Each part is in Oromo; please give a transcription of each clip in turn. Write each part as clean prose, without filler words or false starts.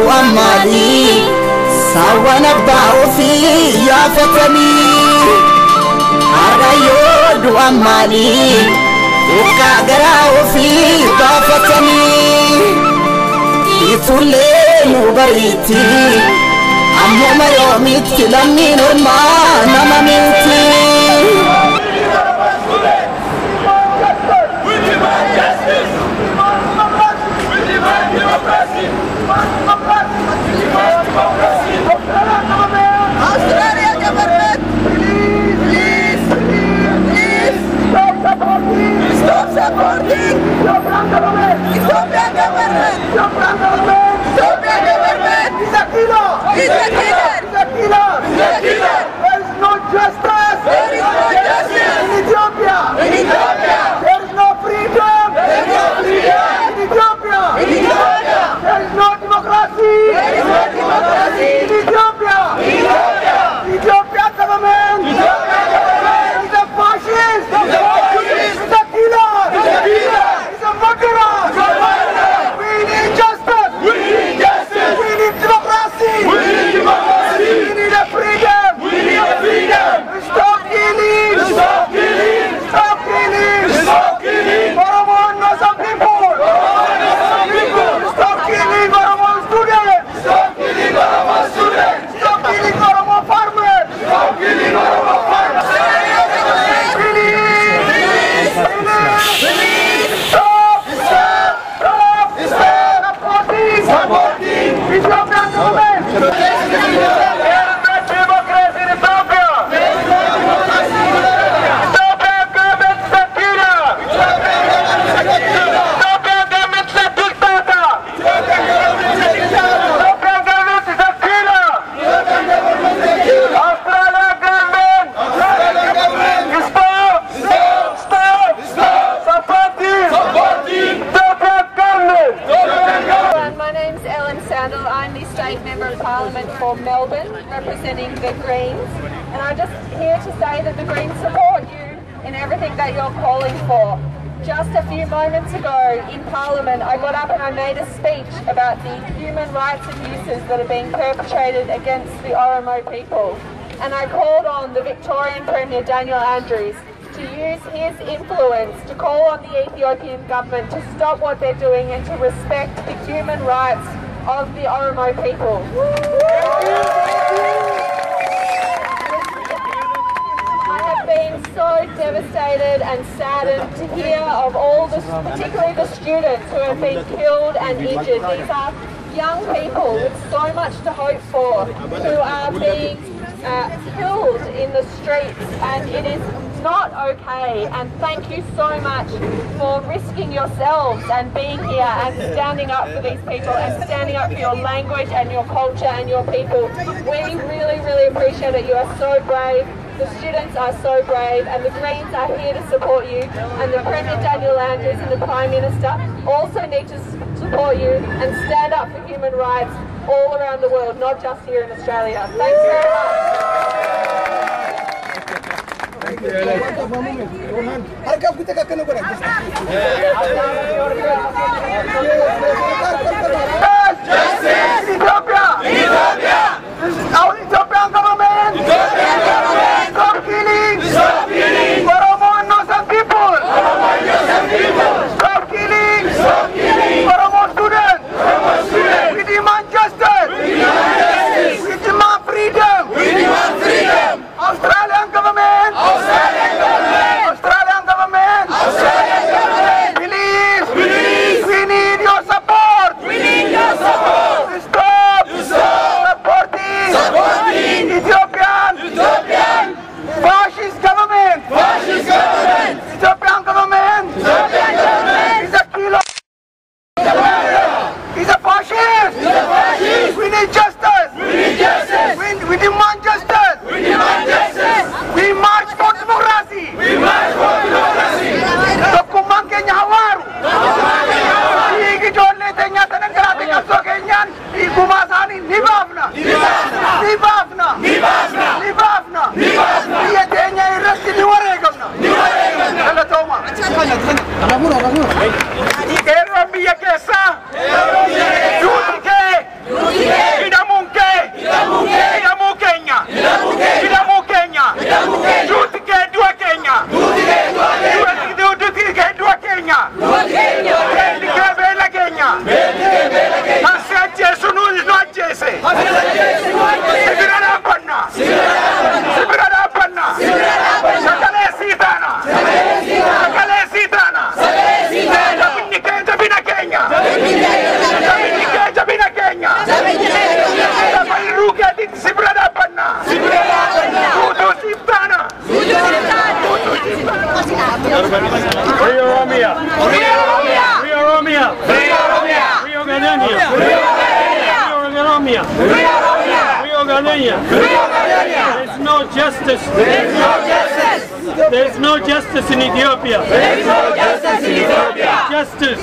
du'amali sawana ba'ufi ya fatani arayo du'amali ukagara ufi bafatani itule nubariti amma yomit kilami norma namamiti Stop supporting Ethiopian government. Ethiopian government. Ethiopian government. Ethiopian government. He's a killer. He's a killer. He's a killer. He's a killer. There is no justice. There is no justice in Ethiopia. In Ethiopia. There is no freedom. There is no freedom in Ethiopia. In Ethiopia. There is no democracy. There is no democracy in Ethiopia. In Ethiopia. Ethiopian government. Ethiopian government. He's a fascist. He's a fascist. He's a killer. He's a killer. He's a murderer. He's a murderer. We need justice. We need justice. We need democracy. We need democracy. We need a freedom. We need a freedom. Stop killing. Stop killing. Stop killing. Stop killing. Oromo Muslim people. Oromo Muslim people. Stop killing Oromo students. Stop killing Oromo students. Stop killing Oromo farmers. Stop killing Oromo farmers. Supporting Ethiopian government. There is no democracy in Ethiopia. Ethiopian government is a killer. Ethiopian government is a dictator. Ethiopian government is a killer. Australian government. Stop. Supporting Ethiopian government. My name's I'm the State Member of Parliament for Melbourne, representing the Greens, and I'm just here to say that the Greens support you in everything that you're calling for. Just a few moments ago in Parliament, I got up and I made a speech about the human rights abuses that are being perpetrated against the Oromo people, and I called on the Victorian Premier Daniel Andrews to use his influence to call on the Ethiopian government to stop what they're doing and to respect the human rights of the Oromo people. I have been so devastated and saddened to hear of all the, particularly the students who have been killed and injured. These are young people with so much to hope for who are being killed in the streets, and it is not okay. And thank you so much for risking yourselves and being here and standing up for these people and standing up for your language and your culture and your people. We really appreciate it. You are so brave. The students are so brave, and the Greens are here to support you, and the Premier Daniel Andrews and the Prime Minister also need to support you and stand up for human rights all around the world, not just here in Australia. Thanks very much. Justice! Ethiopia! Ethiopia! Our Ethiopian government! Ethiopian government! Stop killing! Stop killing! Oromo innocent people! Oromo innocent people! Stop killing! Stop killing! Oromo students! Oromo students! We demand justice! We demand justice! We demand freedom! We demand freedom! Australian government! Australian government! Australian government! Australian government! Please! Please! We need your support! We need your support! Stop! Supporting Ethiopian fascist government! Fascist government! Ethiopian government! Ethiopian government! He's a killer! He's a fascist! He's a fascist! We need justice! We need justice! We demand justice! We demand justice! We march for democracy! We march for democracy! Dokuman Kenya hawaru! Dokuman Kenya hawaru! Igi jolle tenya tanangkarate kapso Kenyan igumasani nibafna! Nibafna! Nibafna! Nibafna! Nibafna! Nibafna! Iya tenya irasti niwaregamna! Niwaregamna! Kala toma! Erro biya kesa! Erro biya kesa! Free Oromia! Free Oromia! Free Oromia! Free Oromia! Free Ogadennia! Free Oromia! Free Oromia! Free Ogadennia! Free Ogadennia! There's no justice! There's no justice! There's no justice in Ethiopia! There's no justice in Ethiopia! Justice!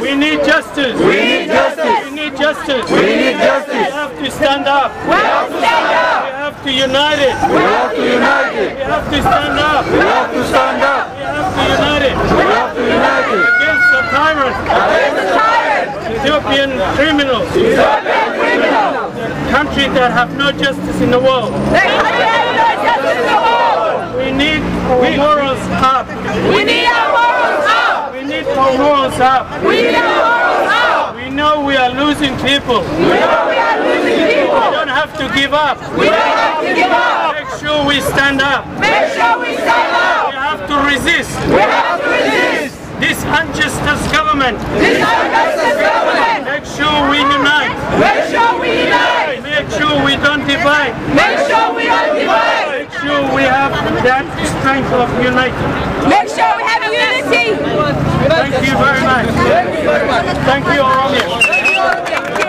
We need justice! We need justice! We need justice! We need justice! We have to stand up! We have to stand up! We have to unite it! We have to unite it! We have to stand up! We have to stand up! We have to unite it! We have to unite it! Against the tyrant! Against the tyrant! Ethiopian criminals! Ethiopian criminals! The country that have no justice in the world! The country that have no justice in the world! We need our morals up! We need our morals up! We need our morals up! We need our morals up! We know we are losing people! We know we are losing people! We don't have to give up! We don't have to give up! Make sure we stand up! Make sure we stand up! We have to resist! We have to resist! This unjust government! This unjust government! Make sure we unite! Make sure we unite! Make sure we don't divide! Make sure we don't divide! Make sure we have that strength of unity! Make sure we have unity! Thank you very much! Thank you very much! Thank you, Oromia! Thank you!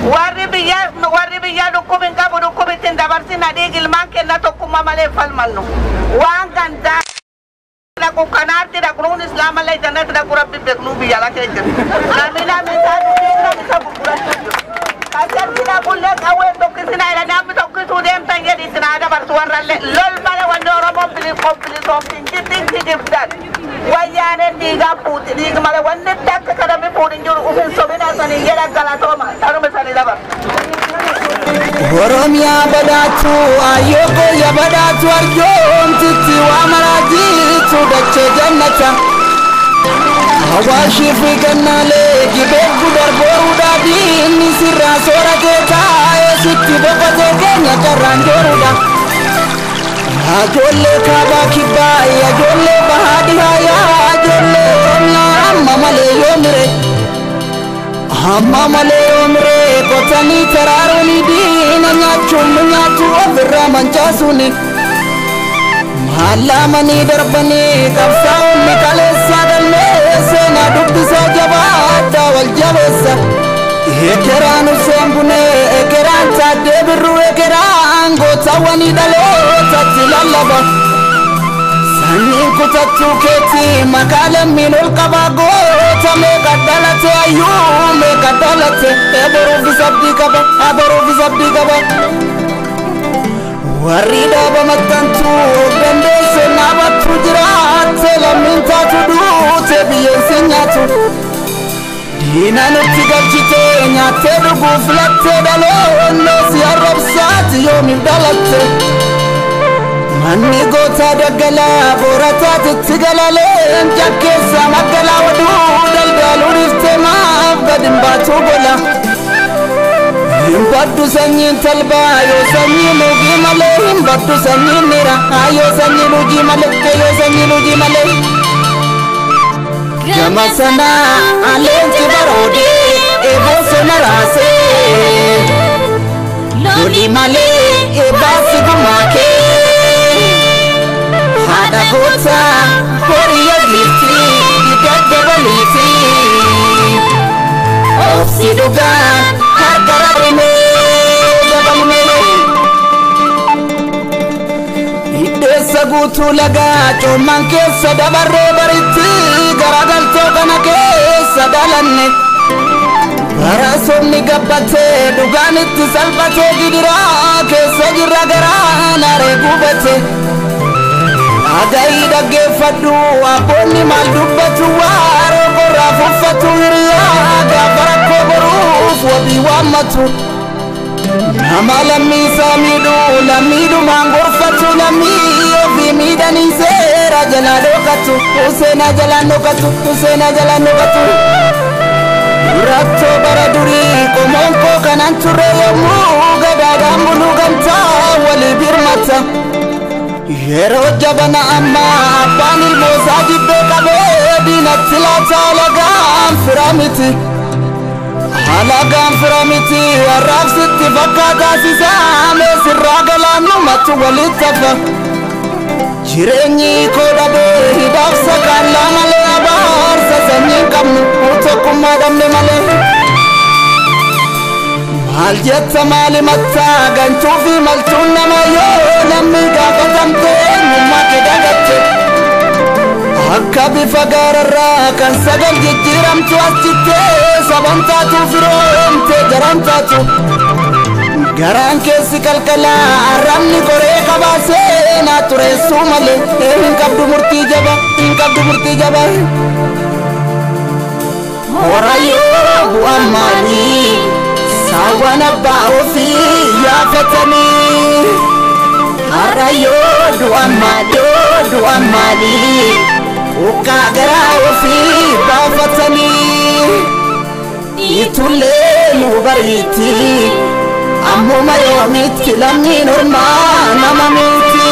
warri biyya dhukkubin qabu dhukkubittiin dabarsina dhiigilmaan kenna tokkummaa malee falmannu waan gandaa dhaqu kanaatti dhaqnuun islaama illee jannatti dhaqu rabbi beeknuu biyya la keessa namina misaa dhukkisina misa gurgurachuu jiru kasartina bullee qawween tokkisina ila namni tokkisuu deemtan jedhisina dabarsu warrallee lol mala wanni oromoon bilisoomtiin jittinki jibdan wayyaaneen dhiigaan fuuti dhiigi mala wanni takka kadami fuudhin jiru ufin sobina sanii jedha galatooma tanuma sanii dabarsu Oromia badatu ayoko ya badatu arjom titi wa maraji tudache jannata Awashi fikanale gibeku darboru dadi nisira sora keta sitti bokote kenya karanjoruda Ajolle kaba kibai ajolle bahadi haya ajolle Oromia mamale yomire Hamamale omre kotani tararuni dina nyatu ofirra manchasuni Malamani darbani kapsauni kalesa dalme sena dubbisa jabata wal jabesa Ekeranu sembune ekeran tade birru ekeran gotawani dalo tatilallaba Sani kutatu keti makalam minul kabago tame kadalate ayu me kadalate aboru fisabdi kaba warida bamatantu bendese nabatu jirate laminta tudu te biyensinyatu dina nutigalchite nyate dugu flatte dalo nosi arabsati yomi dalate Manni gota dagala borata tigalale jakesa magala wadu daldalu riftema abadin batu bola Imbaddu sanyin talba yo sanyin ugi male imbaddu sanyin nira ayo sanyin ugi male yo sanyin ugi male Gamasana alenti barodi ebo sonarase Lodi male ebasi gumake Hada gota Korea glifti Didadde baliti Ofsi dugan Hargarabime Jabalmele Idesa gutu laga Cuman kesa dabarre bariti Garagal tokana kesa dalanne Barasomni gabbate Duganitti salpate gidira Kesa jirra gara Nare gubate Agai daggeffadhu abboonni maal dubbatu waaro qorraa fuffatu hiriyaa gaafa rakkoo boruuf wabii waammatu nama lammiisaa lammiidhumaan gorfatu lammii ofii miidhanii seera jalaa dhokatu Useenaa jalaan dhokatu Ratto baraduri komonko kanan ture yomu gadaga mulu gamta wali birmata Yero jabana amma abbani mosaji bekabe dinatsilata lagam firamiti arab sitti fakata sisame sirragalannu matu walitafa Jireenyi kodabe hidafsa kalla male abarsa sanyin kamnu utokuma damne male Mal jetta mali matta ganchufi malchun nama yo namni gafatamte numake dagatte Akka bifa gaararraa kan sagal jijjiiramtu achitte sabantaatu firoomte jarantaatu Garaan keessi kalkalaa arrabni koree qabaasee naa tureessuu malee hin qabdu murtii jaba Horayyoo bu'aan maalii saawwan abbaa ofii yaafatanii Horayyoo du'aan maalii Uka gara ofi bafatani Itule nubariti Ammo mayomiti lamni norma namamiti